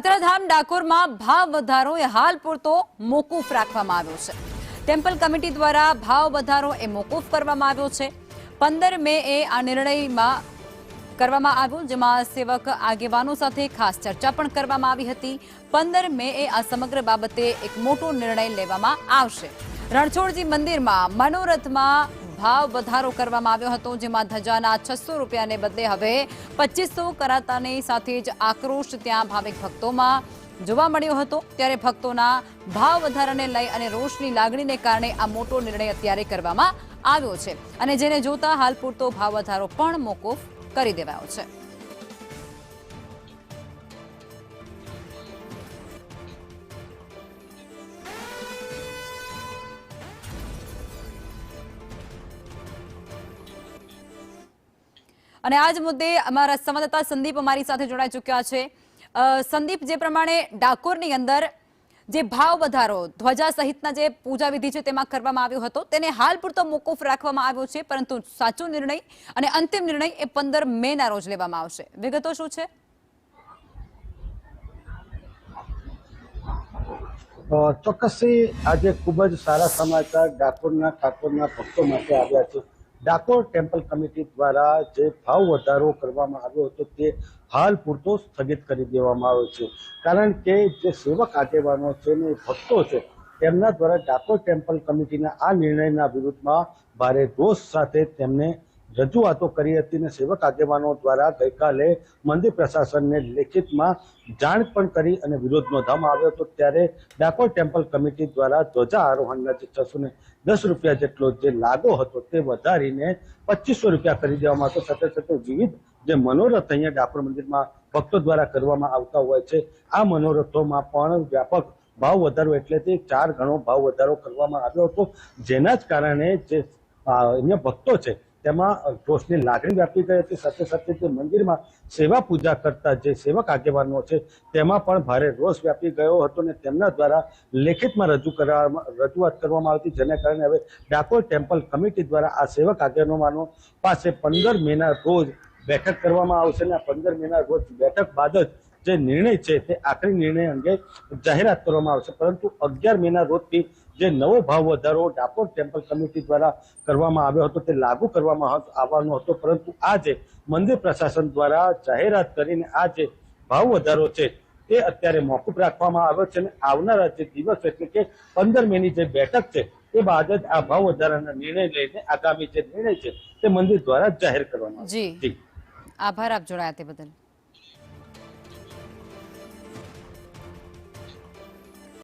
યાત્રાધામ ડાકોરમાં ભાવ વધારો એ હાલ પૂરતો મોકૂફ રાખવામાં આવ્યો છે। ટેમ્પલ કમિટી દ્વારા ભાવ વધારો એ મોકૂફ કરવામાં આવ્યો છે। 15 મે એ આ નિર્ણયમાં કરવામાં આવ્યો, જેમાં સેવક આગેવાનો સાથે ખાસ ચર્ચા પણ કરવામાં આવી હતી। 15 મે એ આ સમગ્ર બાબતે એક મોટો નિર્ણય લેવામાં આવશે। રણછોડજી મંદિરમાં મનોરથમાં ભાવ વધારો કરવામાં આવ્યો હતો, જેમાં ધજાના 600 રૂપિયાને બદલે હવે 2500 કરાતાની સાથે જ આક્રોશ ત્યાં ભાવિક ભક્તોમાં જોવા મળ્યો હતો। ત્યારે ભક્તોના ભાવ વધારાને લઈ અને રોષની લાગણીને કારણે આ મોટો નિર્ણય અત્યારે કરવામાં આવ્યો છે અને જેને જોતા હાલ પૂરતો ભાવ વધારો પણ મોકૂફ કરી દેવાયો છે। અને આજ મુદ્દે અમારા સંવાદદાતા સંદીપ અમારી સાથે જોડાઈ ચૂક્યા છે। સંદીપ, જે પ્રમાણે ડાકોરની અંદર જે ભાવ વધારો ધ્વજા સહિતના જે પૂજા વિધિ છે તેમાં કરવામાં આવ્યો હતો, તેને હાલ પૂરતો મોકૂફ રાખવામાં આવ્યો છે, પરંતુ સાચો નિર્ણય અને અંતિમ નિર્ણય એ 15 મેના રોજ લેવામાં આવશે। વિગતો શું છે? ચોક્કસથી આજે ખૂબ જ સારા સમાચાર ડાકોરના ઠાકોરના ભક્તો માટે આવ્યા છે। ડાકોર ટેમ્પલ કમિટી દ્વારા જે ભાવ વધારો કરવામાં આવ્યો હતો તે હાલ પૂરતો સ્થગિત કરી દેવામાં આવ્યો છે, કારણ કે જે સેવક આગેવાનો છે ને ભક્તો છે તેમના દ્વારા ડાકોર ટેમ્પલ કમિટીના આ નિર્ણયના વિરુદ્ધમાં ભારે રોષ સાથે તેમને રજૂઆતો કરી હતી અને સેવક આગેવાનો દ્વારા ગઈકાલે મંદિર પ્રશાસનને લેખિતમાં જાણ પણ કરી અને વિરોધ નોંધવામાં આવ્યો હતો। ત્યારે ડાકોર ટેમ્પલ કમિટી દ્વારા ધ્વજા આરોહણના જે 610 રૂપિયા જેટલો જે લાગો હતો તે વધારીને 2500 રૂપિયા કરી દેવામાં હતો। સાથે સાથે વિવિધ જે મનોરથ અહીંયા ડાકોર મંદિરમાં ભક્તો દ્વારા કરવામાં આવતા હોય છે, આ મનોરથોમાં પણ વ્યાપક ભાવ વધારો એટલે તે 4 ગણો ભાવ વધારો કરવામાં આવ્યો હતો, જેના જ કારણે જે અહીંયા ભક્તો છે તેમાં રોષની લાગણી વ્યાપી ગઈ હતી। સાથે સાથે જે મંદિરમાં સેવા પૂજા કરતા જે સેવક આગેવાનો છે તેમાં પણ ભારે રોષ વ્યાપી ગયો હતો અને તેમના દ્વારા લેખિતમાં રજૂઆત કરવામાં આવી, જેના કારણે હવે ડાકોર ટેમ્પલ કમિટી દ્વારા આ સેવક આગેવાનો પાસે 15 મેના રોજ બેઠક કરવામાં આવશે અને આ 15 મેના રોજ બેઠક બાદ જ જે નિર્ણય છે તે આખરી નિર્ણય અંગે જાહેરાત કરવામાં આવશે। પરંતુ 11 મેના રોજથી જે નવો ભાવ વધારો ડાકોર ટેમ્પલ કમિટી દ્વારા કરવામાં આવ્યો હતો તે લાગુ કરવામાં આવવાનો હતો, પરંતુ આજે મંદિર પ્રશાસન દ્વારા જાહેરાત કરીને આ જે ભાવ વધારો છે તે અત્યારે મોકૂફ રાખવામાં આવ્યો છે અને આવનારા જે દિવસ એટલે કે 15 મેની જે બેઠક છે તે બાદ જ આ ભાવ વધારાના નિર્ણય લઈને આગામી જે નિર્ણય છે તે મંદિર દ્વારા જાહેર કરવામાં આવશે। જી, આભાર આપ જોડાયા તે બદલ।